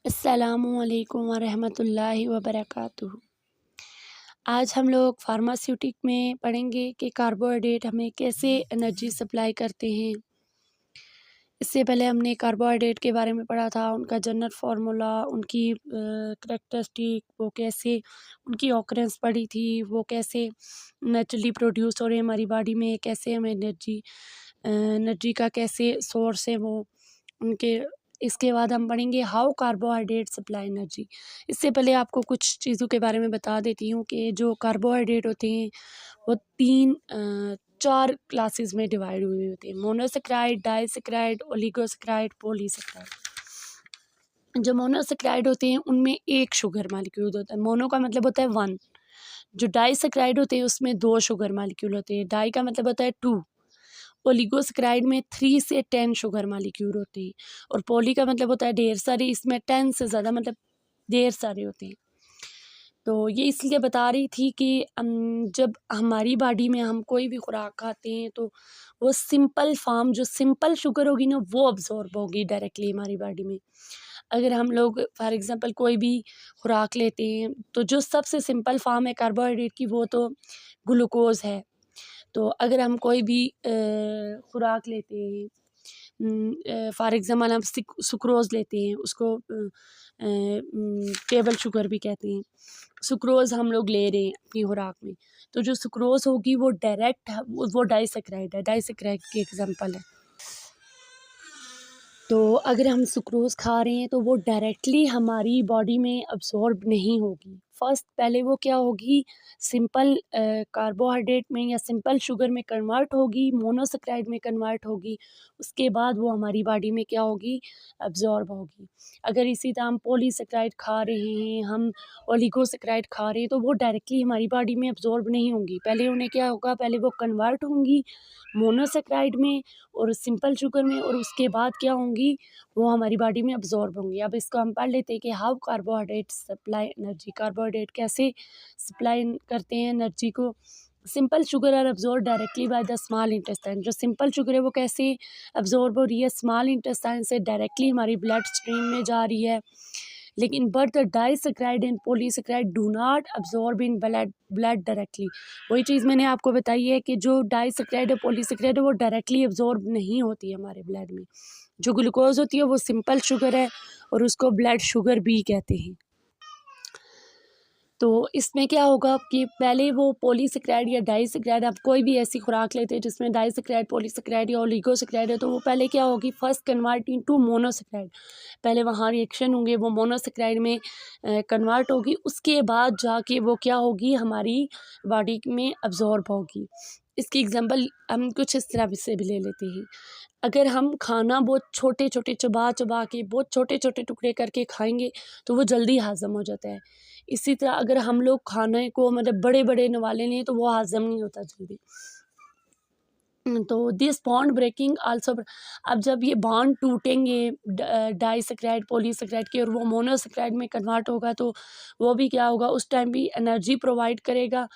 अस्सलामुअलैकुम वरहमतुल्लाहि वबरकातुहू। आज हम लोग फार्मास्यूटिक में पढ़ेंगे कि कार्बोहाइड्रेट हमें कैसे एनर्जी सप्लाई करते हैं। इससे पहले हमने कार्बोहाइड्रेट के बारे में पढ़ा था, उनका जनरल फार्मूला, उनकी करैक्टरिस्टिक, वो कैसे उनकी ऑकरेंस पढ़ी थी, वो कैसे नेचुरली प्रोड्यूस हो रहे हैं हमारी बॉडी में, कैसे हमें एनर्जी का कैसे सोर्स है वो उनके। इसके बाद हम पढ़ेंगे हाउ कार्बोहाइड्रेट सप्लाई एनर्जी। इससे पहले आपको कुछ चीज़ों के बारे में बता देती हूँ कि जो कार्बोहाइड्रेट होते हैं वो चार क्लासेस में डिवाइड हुए होते हैं: मोनोसेक्राइड, डाइसेक्राइड, ओलिगोसेक्राइड, पॉलीसेक्राइड। जो मोनोसेक्राइड होते हैं उनमें एक शुगर मालिक्यूल होता है। मोनो का मतलब होता है वन। जो डाइसेक्राइड होते हैं उसमें दो शुगर मालिक्यूल होते हैं। डाई का मतलब होता है टू। ओलिगोसेक्राइड में 3 से 10 शुगर मालिक्यूल होते हैं। और पॉली का मतलब होता है ढेर सारे, इसमें 10 से ज़्यादा मतलब ढेर सारे होते हैं। तो ये इसलिए बता रही थी कि जब हमारी बॉडी में हम कोई भी खुराक खाते हैं तो वो सिंपल फॉर्म, जो सिंपल शुगर होगी ना, वो अब्जॉर्ब होगी डायरेक्टली हमारी बॉडी में। अगर हम लोग फॉर एग्जांपल कोई भी खुराक लेते हैं तो जो सबसे सिंपल फॉर्म है कार्बोहाइड्रेट की वो तो ग्लूकोज है। तो अगर हम कोई भी खुराक लेते हैं, फॉर एग्जांपल हम सुक्रोज़ लेते हैं, उसको टेबल शुगर भी कहते हैं। सुक्रोज़ हम लोग ले रहे हैं अपनी खुराक में, तो जो सुक्रोज़ होगी वो डायरेक्ट वो डाइसेक्राइड है, डाइसेक्राइड की एग्जांपल है। तो अगर हम सुक्रोज़ खा रहे हैं तो वो डायरेक्टली हमारी बॉडी में अब्सॉर्ब नहीं होगी। फर्स्ट पहले वो क्या होगी, सिंपल कार्बोहाइड्रेट में या सिंपल शुगर में कन्वर्ट होगी, मोनोसेक्राइड में कन्वर्ट होगी। उसके बाद वो हमारी बॉडी में क्या होगी, अब्सॉर्ब होगी। अगर इसी तरह हम पॉलीसेक्राइड खा रहे हैं, हम ओलिगोसेक्राइड खा रहे हैं, तो वो डायरेक्टली हमारी बॉडी में अब्सॉर्ब नहीं होंगी। पहले उन्हें क्या होगा, पहले वो कन्वर्ट होंगी मोनोसेक्राइड में और सिंपल शुगर में, और उसके बाद क्या होंगी, वो हमारी बॉडी में अब्जॉर्ब होंगी। अब इसको हम पढ़ लेते हैं कि how carbohydrate supply energy. Carbohydrate कैसे सप्लाई करते हैं एनर्जी को। Simple sugar are absorb directly by the small intestine. जो सिंपल शुगर है वो कैसे अब्जॉर्ब हो रही है, स्मॉल इंटेस्टाइन से डायरेक्टली हमारी ब्लड स्ट्रीम में जा रही है। लेकिन but the disaccharide and polysaccharide do not absorb in blood directly. वही चीज़ मैंने आपको बताई है कि जो डाइसेक्राइड है, पॉलीसेक्राइड है, वो डायरेक्टली अब्जॉर्ब नहीं होती है हमारे ब्लड में। जो ग्लूकोज होती है वो सिंपल शुगर है और उसको ब्लड शुगर भी कहते हैं। तो इसमें क्या होगा कि पहले वो पॉलीसेक्राइड या डाइसेक्राइड, आप कोई भी ऐसी खुराक लेते हैं जिसमें डाइसेक्राइड, पॉलीसेक्राइड या ओलिगोसेक्राइड है, तो वो पहले क्या होगी, फर्स्ट कन्वर्ट इनटू मोनोसेक्राइड। पहले वहाँ रिएक्शन होंगे, वो मोनोसेक्राइड में कन्वर्ट होगी, उसके बाद जाके वो क्या होगी, हमारी बॉडी में अब्जॉर्ब होगी। इसकी एग्जांपल हम कुछ इस तरह से भी ले लेते हैं। अगर हम खाना बहुत छोटे छोटे चबा चबा के बहुत छोटे छोटे टुकड़े करके खाएंगे तो वो जल्दी हाज़म हो जाता है। इसी तरह अगर हम लोग खाने को मतलब बड़े बड़े नवाले लें तो वो हाज़म नहीं होता जल्दी। तो दिस बॉन्ड ब्रेकिंग आल्सो। अब जब ये बॉन्ड टूटेंगे डाइसेक्राइड पॉलीसेक्राइड के और वो मोनोसेक्राइड में कन्वर्ट होगा, तो वो भी क्या होगा, उस टाइम भी एनर्जी प्रोवाइड करेगा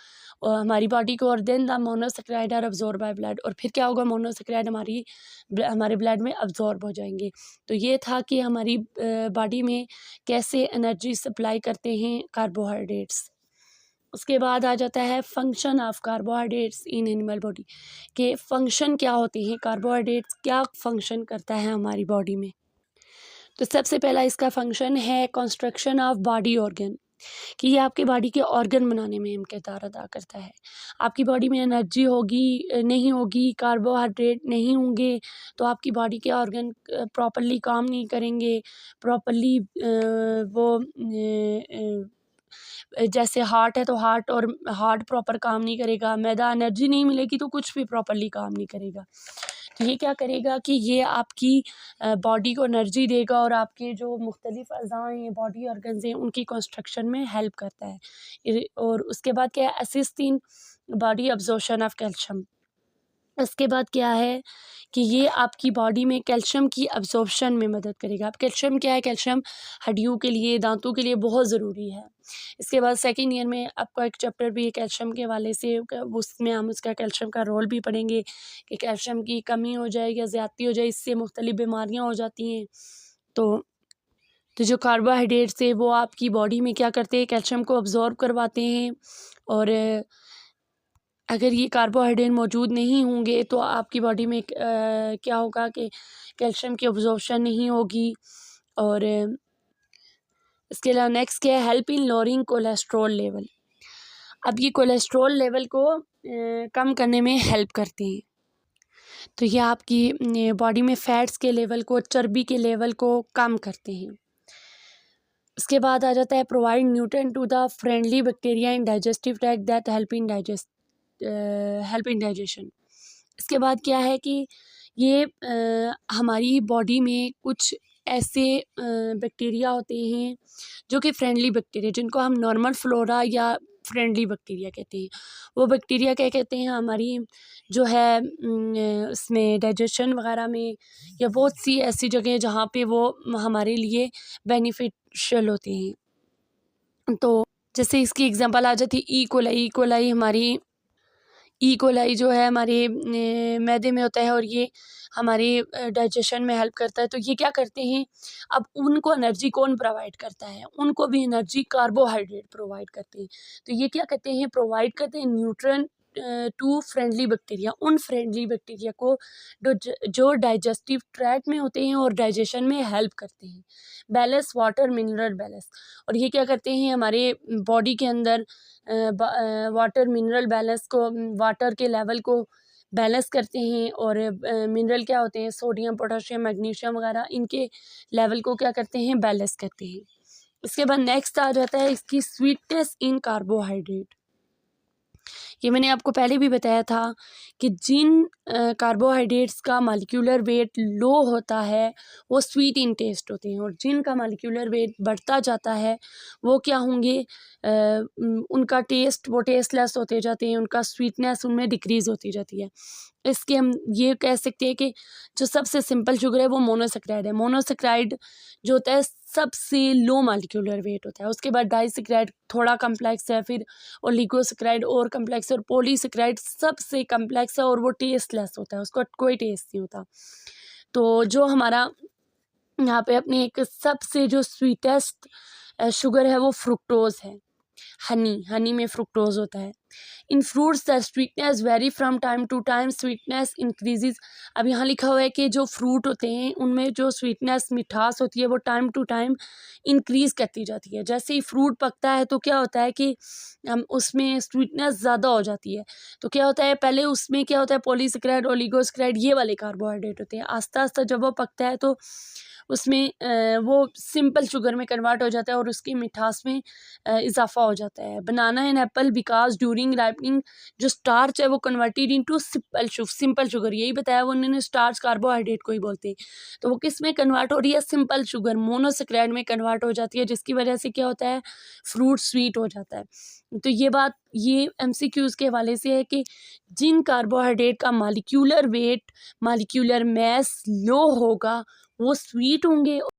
हमारी बॉडी को। और then the monosaccharide are absorb by blood, और फिर क्या होगा, मोनोसेक्राइड हमारे ब्लड में अब्जॉर्ब हो जाएंगे। तो ये था कि हमारी बॉडी में कैसे एनर्जी सप्लाई करते हैं कार्बोहाइड्रेट्स। उसके बाद आ जाता है function of carbohydrates in animal body, के फंक्शन क्या होते हैं, कार्बोहाइड्रेट्स क्या फंक्शन करता है हमारी बॉडी में। तो सबसे पहला इसका फंक्शन है कंस्ट्रक्शन ऑफ बॉडी ऑर्गन, कि ये आपके बॉडी के ऑर्गन बनाने में अहम किरदार अदा करता है। आपकी बॉडी में एनर्जी होगी नहीं होगी, कार्बोहाइड्रेट नहीं होंगे, तो आपकी बॉडी के ऑर्गन प्रॉपरली काम नहीं करेंगे। प्रॉपरली वो जैसे हार्ट है तो हार्ट प्रॉपर काम नहीं करेगा, मैदा एनर्जी नहीं मिलेगी तो कुछ भी प्रॉपरली काम नहीं करेगा। तो ये क्या करेगा कि ये आपकी बॉडी को एनर्जी देगा और आपके जो मुख्तलिफ अज़ाएँ हैं, बॉडी ऑर्गन्स हैं, उनकी कंस्ट्रक्शन में हेल्प करता है। और उसके बाद क्या है, assist in body absorption of calcium. उसके बाद क्या है कि ये आपकी बॉडी में कैल्शियम की अब्जॉर्प्शन में मदद करेगा। अब कैल्शियम क्या है, कैल्शियम हड्डियों के लिए, दांतों के लिए बहुत ज़रूरी है। इसके बाद सेकेंड ईयर में आपका एक चैप्टर भी है कैल्शियम के हवाले से, उसमें हम उसका कैल्शियम का रोल भी पढ़ेंगे कि कैल्शियम की कमी हो जाए या ज़्यादती हो जाए, इससे मुख्तलिफ बीमारियाँ हो जाती हैं। तो तो जो कार्बोहाइड्रेट्स है वो आपकी बॉडी में क्या करते हैं, कैल्शियम को अब्जॉर्ब करवाते हैं। और अगर ये कार्बोहाइड्रेट मौजूद नहीं होंगे तो आपकी बॉडी में क्या होगा कि कैल्शियम की अब्जॉर्प्शन नहीं होगी। और इसके अलावा नेक्स्ट क्या है, help in lowering cholesterol level. अब ये कोलेस्ट्रॉल लेवल को कम करने में हेल्प करती हैं। तो ये आपकी बॉडी में फैट्स के लेवल को, चर्बी के लेवल को कम करते हैं। इसके बाद आ जाता है provide nutrient to the friendly bacteria in digestive tract that help in digestion. इसके बाद क्या है कि ये हमारी बॉडी में कुछ ऐसे बैक्टीरिया होते हैं जो कि फ्रेंडली बैक्टीरिया, जिनको हम नॉर्मल फ्लोरा या फ्रेंडली बैक्टीरिया कहते हैं। वो बैक्टीरिया क्या कहते हैं, हमारी जो है इसमें डाइजेशन वगैरह में या बहुत सी ऐसी जगह जहाँ पे वो हमारे लिए बेनिफिशियल होते हैं। तो जैसे इसकी एग्जांपल आ जाती है ई कोलाई। ई कोलाई जो है हमारे मैदे में होता है और ये हमारे डाइजेशन में हेल्प करता है। तो ये क्या करते हैं, अब उनको एनर्जी कौन प्रोवाइड करता है, उनको भी एनर्जी कार्बोहाइड्रेट प्रोवाइड करते हैं। तो ये क्या करते हैं, प्रोवाइड करते हैं न्यूट्रिएंट टू फ्रेंडली बैक्टीरिया, उन फ्रेंडली बैक्टीरिया को जो डाइजेस्टिव ट्रैक्ट में होते हैं और डाइजेशन में हेल्प करते हैं। बैलेंस वाटर मिनरल बैलेंस, और ये क्या करते हैं, हमारे बॉडी के अंदर वाटर मिनरल बैलेंस को, वाटर के लेवल को बैलेंस करते हैं। और मिनरल क्या होते हैं, सोडियम, पोटाशियम, मैग्नीशियम वगैरह, इनके लेवल को क्या करते हैं, बैलेंस करते हैं। इसके बाद नेक्स्ट आ जाता है इसकी स्वीटनेस इन कार्बोहाइड्रेट। ये मैंने आपको पहले भी बताया था कि जिन कार्बोहाइड्रेट्स का मॉलिक्यूलर वेट लो होता है वो स्वीट इन टेस्ट होते हैं, और जिनका मॉलिक्यूलर वेट बढ़ता जाता है वो क्या होंगे, उनका टेस्ट, वो टेस्टलेस होते जाते हैं, उनका स्वीटनेस उनमें डिक्रीज़ होती जाती है। इसके हम ये कह सकते हैं कि जो सबसे सिंपल शुगर है वो मोनोसेक्राइड है। मोनोसेक्राइड जो होता है सबसे लो मॉलिक्यूलर वेट होता है। उसके बाद डाइसेक्राइड थोड़ा कम्प्लेक्स है, फिर ओलिगोसेक्राइड और कम्प्लेक्स है, और पॉलीसेक्राइड सबसे कम्प्लेक्स है और वो टेस्टलेस होता है, उसका कोई टेस्ट नहीं होता। तो जो हमारा यहाँ पे अपने एक सबसे जो स्वीटेस्ट शुगर है वो फ्रुक्टोज है। हनी में फ्रुक्टोज होता है। In fruits the sweetness vary from time to time, sweetness increases. अब यहाँ लिखा हुआ है कि जो फ्रूट होते हैं उनमें जो स्वीटनेस, मिठास होती है वो टाइम टू टाइम इंक्रीज करती जाती है। जैसे ही फ्रूट पकता है तो क्या होता है कि उसमें स्वीटनेस ज़्यादा हो जाती है। तो क्या होता है, पहले उसमें क्या होता है, पॉलीसेक्राइड, ओलिगोसेक्राइड, ये वाले कार्बोहाइड्रेट होते हैं। आस्ता आस्ता जब वो पकता है तो उसमें वो सिंपल शुगर में कन्वर्ट हो जाता है और उसकी मिठास में इजाफा हो जाता है। Banana and apple because during ripening जो स्टार्च है वो कन्वर्टेड इनटू सिंपल शुगर, यही बताया वो उन्होंने, स्टार्च कार्बोहाइड्रेट को ही बोलते हैं। तो वो किस में कन्वर्ट हो रही है, सिंपल शुगर, मोनोसेक्राइड में कन्वर्ट हो जाती है, जिसकी वजह से क्या होता है, फ्रूट स्वीट हो जाता है। तो ये बात ये MCQs के हवाले से है कि जिन कार्बोहाइड्रेट का मॉलिक्यूलर वेट, मॉलिक्यूलर मैस लो होगा वो स्वीट होंगे।